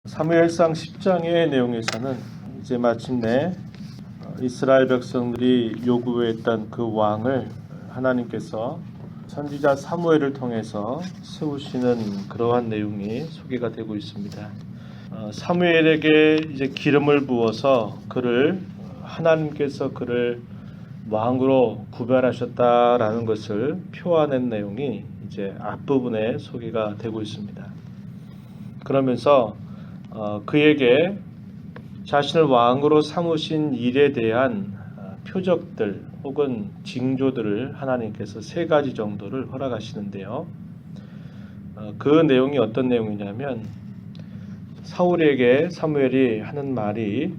사무엘상 10장의 내용에서는 이제 마침내 이스라엘 백성들이 요구했던 그 왕을 하나님께서 선지자 사무엘을 통해서 세우시는 그러한 내용이 소개가 되고 있습니다. 사무엘에게 이제 기름을 부어서 하나님께서 그를 왕으로 구별하셨다라는 것을 표하는 내용이 이제 앞부분에 소개가 되고 있습니다. 그러면서 그에게 자신을 왕으로 삼으신 일에 대한 표적들 혹은 징조들을 하나님께서 3가지 정도를 허락하시는데요. 그 내용이 어떤 내용이냐면 사울에게 사무엘이 하는 말이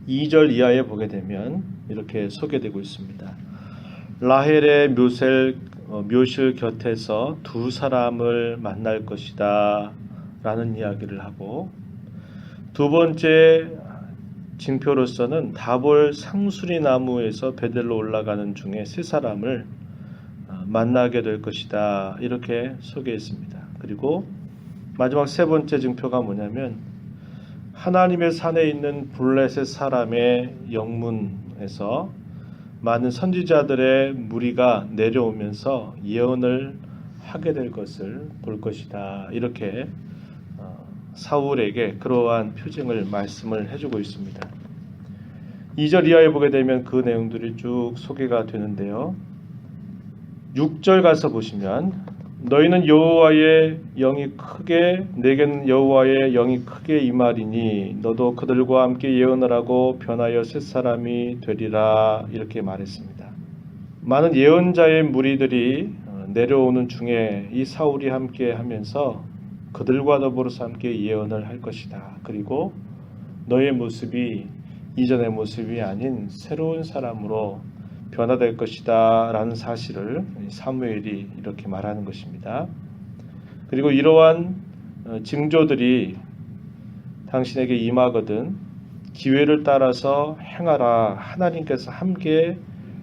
2절 이하에 보게 되면 이렇게 소개되고 있습니다. 라헬의 묘실 곁에서 2 사람을 만날 것이다 라는 이야기를 하고, 2번째 징표로서는 다볼 상수리 나무에서 베델로 올라가는 중에 3 사람을 만나게 될 것이다 이렇게 소개했습니다. 그리고 마지막 3번째 징표가 뭐냐면 하나님의 산에 있는 블레셋 사람의 영문에서 많은 선지자들의 무리가 내려오면서 예언을 하게 될 것을 볼 것이다 이렇게 사울에게 그러한 표징을 말씀을 해주고 있습니다. 2절 이하에 보게 되면 그 내용들이 쭉 소개가 되는데요. 6절 가서 보시면 너희는 여호와의 영이 내게는 여호와의 영이 크게 임하리니 너도 그들과 함께 예언을 하고 변하여 3 사람이 되리라 이렇게 말했습니다. 많은 예언자의 무리들이 내려오는 중에 이 사울이 함께 하면서 그들과 더불어서 함께 예언을 할 것이다. 그리고 너의 모습이 이전의 모습이 아닌 새로운 사람으로 변화될 것이다 라는 사실을 사무엘이 이렇게 말하는 것입니다. 그리고 이러한 징조들이 당신에게 임하거든 기회를 따라서 행하라, 하나님께서 함께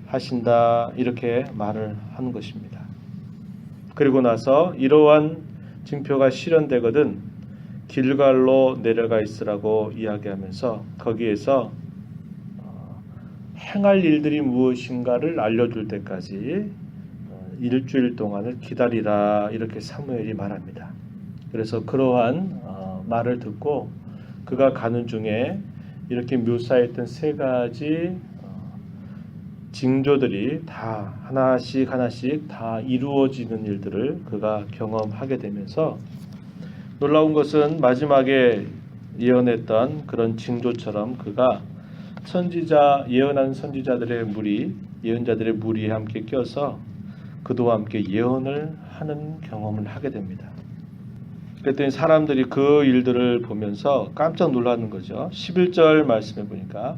하신다 이렇게 말을 하는 것입니다. 그리고 나서 이러한 징표가 실현되거든 길갈로 내려가 있으라고 이야기하면서 거기에서 행할 일들이 무엇인가를 알려줄 때까지 일주일 동안을 기다리라 이렇게 사무엘이 말합니다. 그래서 그러한 말을 듣고 그가 가는 중에 이렇게 묘사했던 3가지 징조들이 다 하나씩 다 이루어지는 일들을 그가 경험하게 되면서 놀라운 것은 마지막에 예언했던 그런 징조처럼 그가 예언한 선지자들의 예언자들의 무리에 함께 껴서 그들과 함께 예언을 하는 경험을 하게 됩니다. 그랬더니 사람들이 그 일들을 보면서 깜짝 놀라는 거죠. 11절 말씀해 보니까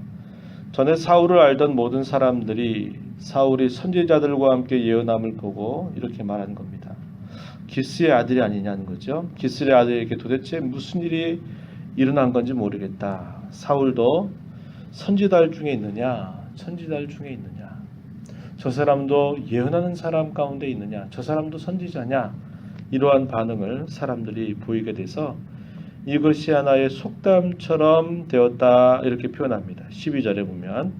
전에 사울을 알던 모든 사람들이 사울이 선지자들과 함께 예언함을 보고 이렇게 말하는 겁니다. 기스의 아들이 아니냐는 거죠. 기스의 아들에게 도대체 무슨 일이 일어난 건지 모르겠다. 사울도 선지자들 중에 있느냐? 저 사람도 예언하는 사람 가운데 있느냐? 저 사람도 선지자냐? 이러한 반응을 사람들이 보이게 돼서 이것이 하나의 속담처럼 되었다 이렇게 표현합니다. 12절에 보면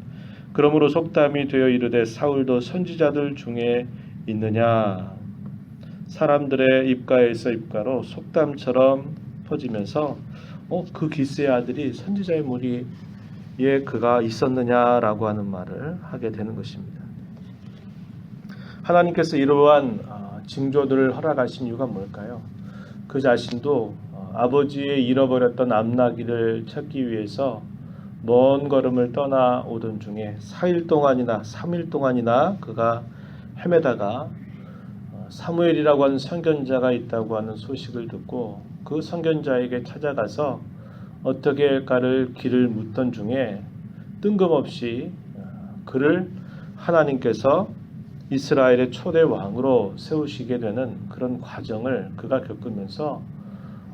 그러므로 속담이 되어 이르되 사울도 선지자들 중에 있느냐. 사람들의 입가에서 입가로 속담처럼 퍼지면서 그 기스의 아들이 선지자의 무리에 그가 있었느냐라고 하는 말을 하게 되는 것입니다. 하나님께서 이러한 징조들을 허락하신 이유가 뭘까요? 그 자신도 아버지의 잃어버렸던 암나귀를 찾기 위해서 먼 걸음을 떠나오던 중에 4일 동안이나 3일 동안이나 그가 헤매다가 사무엘이라고 하는 선견자가 있다고 하는 소식을 듣고 그 선견자에게 찾아가서 어떻게 할까를 길을 묻던 중에 뜬금없이 그를 하나님께서 이스라엘의 초대 왕으로 세우시게 되는 그런 과정을 그가 겪으면서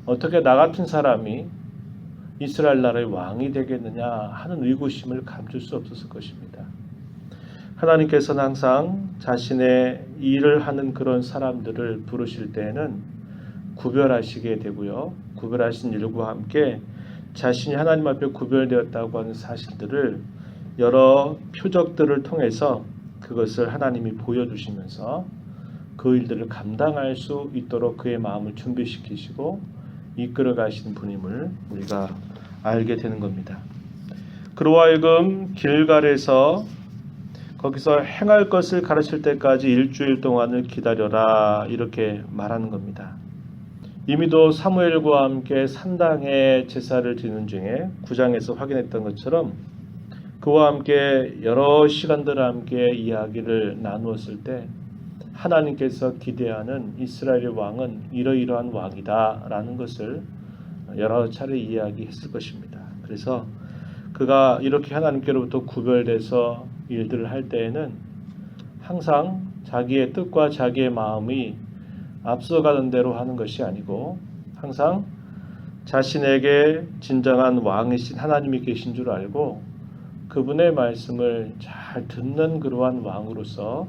어떻게 나 같은 사람이 이스라엘 나라의 왕이 되겠느냐 하는 의구심을 감출 수 없었을 것입니다. 하나님께서는 항상 자신의 일을 하는 그런 사람들을 부르실 때에는 구별하시게 되고요. 구별하신 일과 함께 자신이 하나님 앞에 구별되었다고 하는 사실들을 여러 표적들을 통해서 그것을 하나님이 보여주시면서 그 일들을 감당할 수 있도록 그의 마음을 준비시키시고 이끌어 가신 분임을 우리가 알게 되는 겁니다. 그로 하여금 길갈에서 거기서 행할 것을 가르칠 때까지 일주일 동안을 기다려라 이렇게 말하는 겁니다. 이미도 사무엘과 함께 산당에 제사를 드리는 중에 9장에서 확인했던 것처럼 그와 함께 여러 시간들을 함께 이야기를 나누었을 때 하나님께서 기대하는 이스라엘의 왕은 이러이러한 왕이다 라는 것을 여러 차례 이야기했을 것입니다. 그래서 그가 이렇게 하나님께로부터 구별돼서 일들을 할 때에는 항상 자기의 뜻과 자기의 마음이 앞서가는 대로 하는 것이 아니고 항상 자신에게 진정한 왕이신 하나님이 계신 줄 알고 그분의 말씀을 잘 듣는 그러한 왕으로서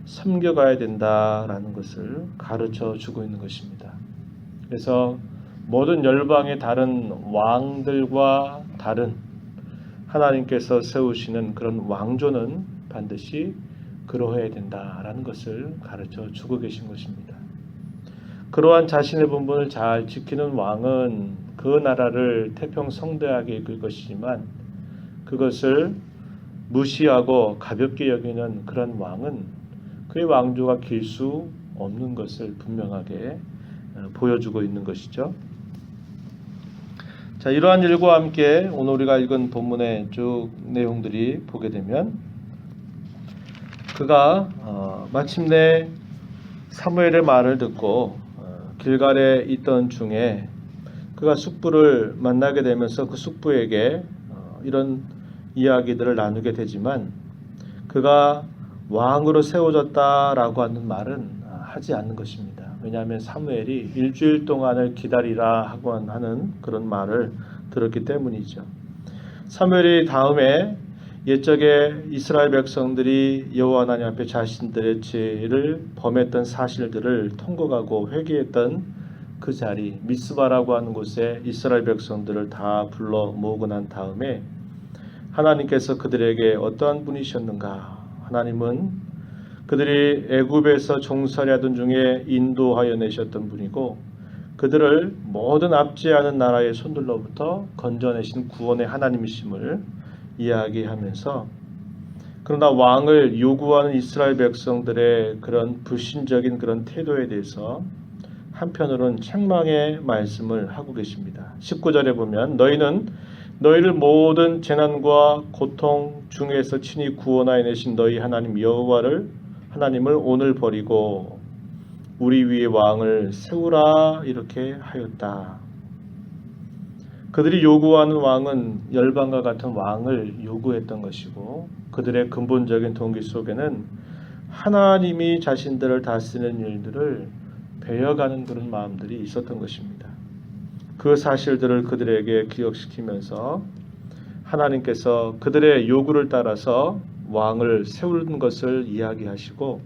섬겨가야 된다라는 것을 가르쳐 주고 있는 것입니다. 그래서 모든 열방의 다른 왕들과 다른 하나님께서 세우시는 그런 왕조는 반드시 그러해야 된다라는 것을 가르쳐 주고 계신 것입니다. 그러한 자신의 본분을 잘 지키는 왕은 그 나라를 태평성대하게 이끌 것이지만 그것을 무시하고 가볍게 여기는 그런 왕은 그의 왕조가 길 수 없는 것을 분명하게 보여주고 있는 것이죠. 자, 이러한 일과 함께 오늘 우리가 읽은 본문의 쭉 내용들이 보게 되면 그가 마침내 사무엘의 말을 듣고 길갈에 있던 중에 그가 숙부를 만나게 되면서 그 숙부에게 이런 이야기들을 나누게 되지만 그가 왕으로 세워졌다라고 하는 말은 하지 않는 것입니다. 왜냐하면 사무엘이 일주일 동안을 기다리라 하고 하는 그런 말을 들었기 때문이죠. 사무엘이 다음에 옛적에 이스라엘 백성들이 여호와 하나님 앞에 자신들의 죄를 범했던 사실들을 통곡하고 회개했던 그 자리 미스바라고 하는 곳에 이스라엘 백성들을 다 불러 모으고 난 다음에 하나님께서 그들에게 어떠한 분이셨는가? 하나님은 그들이 애굽에서 종살이 하던 중에 인도하여 내셨던 분이고 그들을 모든 압제하는 나라의 손들로부터 건져내신 구원의 하나님이심을 이야기하면서 그러나 왕을 요구하는 이스라엘 백성들의 그런 불신적인 그런 태도에 대해서 한편으로는 책망의 말씀을 하고 계십니다. 19절에 보면 너희는 너희를 모든 재난과 고통 중에서 친히 구원하여 내신 너희 하나님 여호와를 하나님을 오늘 버리고 우리 위에 왕을 세우라 이렇게 하였다. 그들이 요구하는 왕은 열방과 같은 왕을 요구했던 것이고 그들의 근본적인 동기 속에는 하나님이 자신들을 다스리는 일들을 배워가는 그런 마음들이 있었던 것입니다. 그 사실들을 그들에게 기억시키면서 하나님께서 그들의 요구를 따라서 왕을 세우는 것을 이야기하시고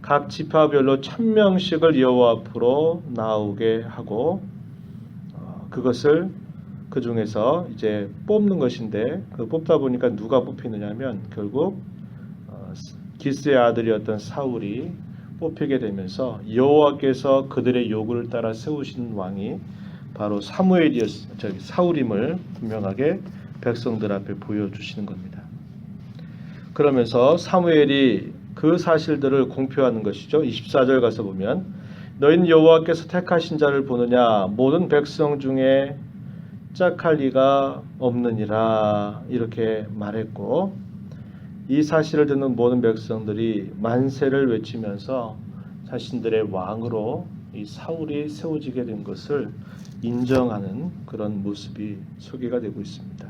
각 지파별로 1000명씩을 여호와 앞으로 나오게 하고 그것을 그 중에서 이제 뽑는 것인데 그 뽑다 보니까 누가 뽑히느냐면 결국 기스의 아들이었던 사울이 뽑히게 되면서 여호와께서 그들의 요구를 따라 세우신 왕이 바로 사울임을 분명하게 백성들 앞에 보여주시는 겁니다. 그러면서 사무엘이 그 사실들을 공표하는 것이죠. 24절 가서 보면 너희는 여호와께서 택하신 자를 보느냐 모든 백성 중에 짝할 리가 없느니라 이렇게 말했고 이 사실을 듣는 모든 백성들이 만세를 외치면서 자신들의 왕으로 이 사울이 세워지게 된 것을 인정하는 그런 모습이 소개가 되고 있습니다.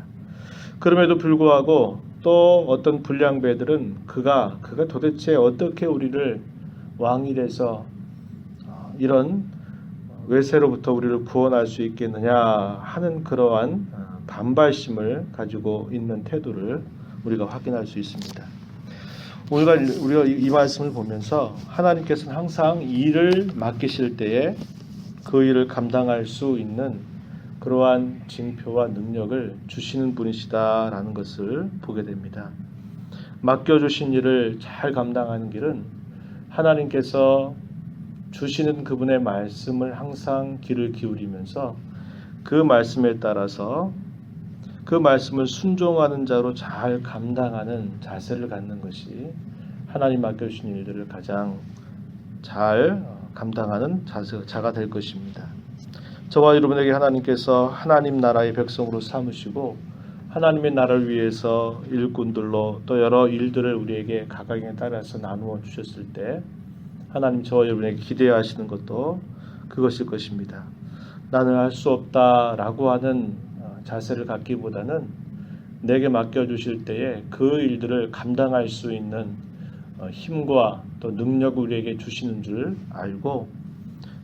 그럼에도 불구하고 또 어떤 불량배들은 그가 도대체 어떻게 우리를 왕이 돼서 이런 외세로부터 우리를 구원할 수 있겠느냐 하는 그러한 반발심을 가지고 있는 태도를 우리가 확인할 수 있습니다. 우리가 이 말씀을 보면서 하나님께서는 항상 일을 맡기실 때에 그 그 일을 감당할 수 있는 그러한 징표와 능력을 주시는 분이시다라는 것을 보게 됩니다. 맡겨주신 일을 잘 감당하는 길은 하나님께서 주시는 그분의 말씀을 항상 귀를 기울이면서 그 말씀에 따라서 그 말씀을 순종하는 자로 잘 감당하는 자세를 갖는 것이 하나님 맡겨주신 일들을 가장 잘 감당하는 자가 될 것입니다. 저와 여러분에게 하나님께서 하나님 나라의 백성으로 삼으시고 하나님의 나라를 위해서 일꾼들로 또 여러 일들을 우리에게 각각에 따라서 나누어 주셨을 때 하나님 저와 여러분에게 기대하시는 것도 그것일 것입니다. 나는 할 수 없다라고 하는 자세를 갖기보다는 내게 맡겨주실 때에 그 일들을 감당할 수 있는 힘과 또 능력을 우리에게 주시는 줄 알고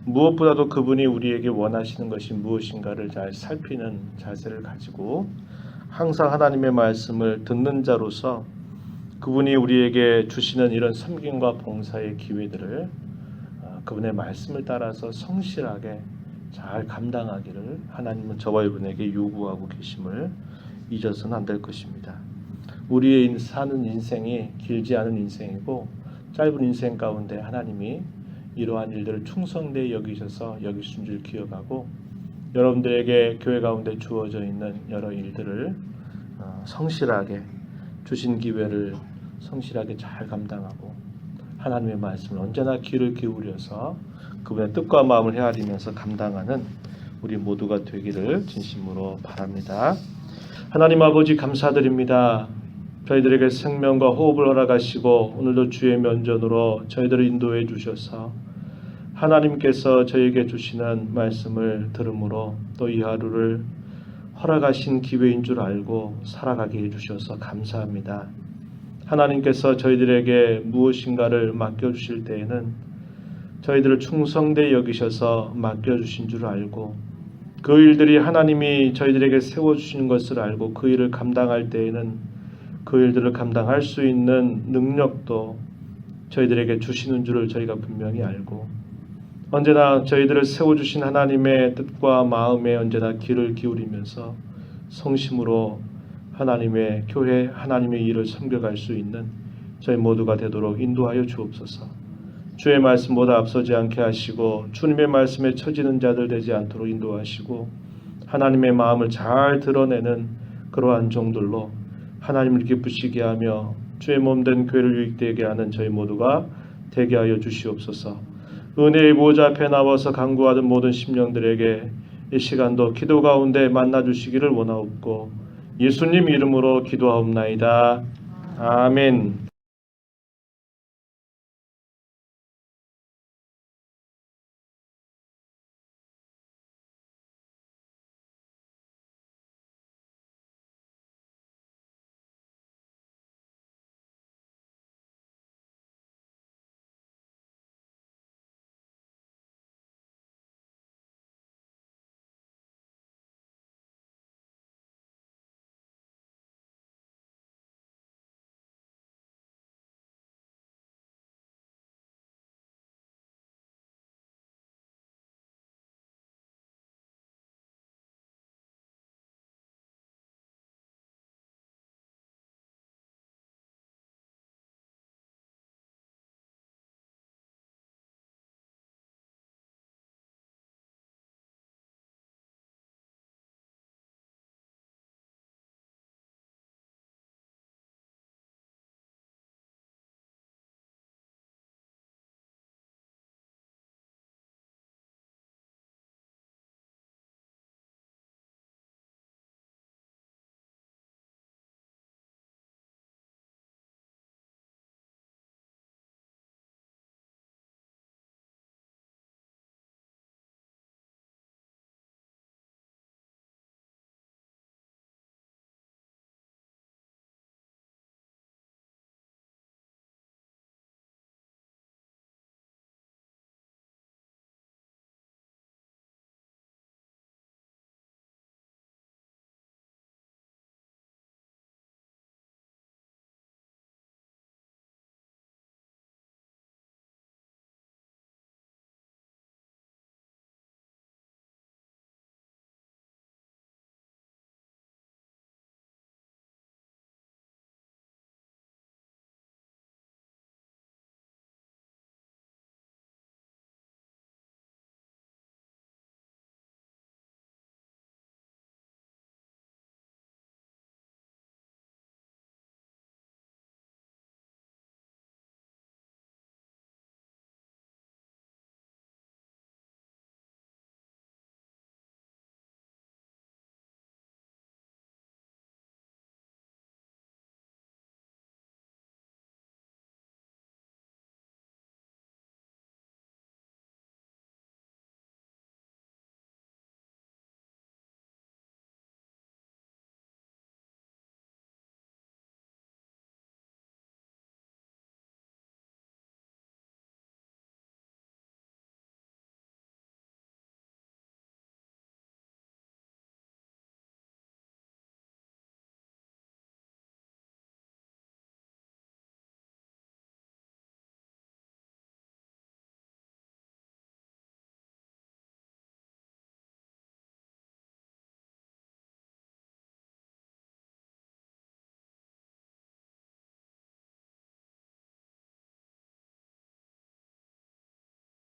무엇보다도 그분이 우리에게 원하시는 것이 무엇인가를 잘 살피는 자세를 가지고 항상 하나님의 말씀을 듣는 자로서 그분이 우리에게 주시는 이런 섬김과 봉사의 기회들을 그분의 말씀을 따라서 성실하게 잘 감당하기를 하나님은 저와 여러분에게 요구하고 계심을 잊어서는 안 될 것입니다. 우리의 사는 인생이 길지 않은 인생이고 짧은 인생 가운데 하나님이 이러한 일들을 충성되이 여기셔서 여기신 줄 기억하고 여러분들에게 교회 가운데 주어져 있는 여러 일들을 성실하게 주신 기회를 성실하게 잘 감당하고 하나님의 말씀을 언제나 귀를 기울여서 그분의 뜻과 마음을 헤아리면서 감당하는 우리 모두가 되기를 진심으로 바랍니다. 하나님 아버지 감사드립니다. 저희들에게 생명과 호흡을 허락하시고 오늘도 주의 면전으로 저희들을 인도해 주셔서 하나님께서 저에게 주시는 말씀을 들음으로 또 이 하루를 허락하신 기회인 줄 알고 살아가게 해주셔서 감사합니다. 하나님께서 저희들에게 무엇인가를 맡겨주실 때에는 저희들을 충성되이 여기셔서 맡겨주신 줄 알고 그 일들이 하나님이 저희들에게 세워주시는 것을 알고 그 일을 감당할 때에는 그 일들을 감당할 수 있는 능력도 저희들에게 주시는 줄을 저희가 분명히 알고 언제나 저희들을 세워주신 하나님의 뜻과 마음에 언제나 귀를 기울이면서 성심으로 하나님의 교회, 하나님의 일을 섬겨갈 수 있는 저희 모두가 되도록 인도하여 주옵소서. 주의 말씀보다 앞서지 않게 하시고 주님의 말씀에 처지는 자들 되지 않도록 인도하시고 하나님의 마음을 잘 드러내는 그러한 종들로 하나님을 기쁘시게 하며 주의 몸된 교회를 유익되게 하는 저희 모두가 되게 하여 주시옵소서. 은혜의 보좌 앞에 나와서 간구하던 모든 심령들에게 이 시간도 기도 가운데 만나주시기를 원하옵고 예수님 이름으로 기도하옵나이다. 아멘.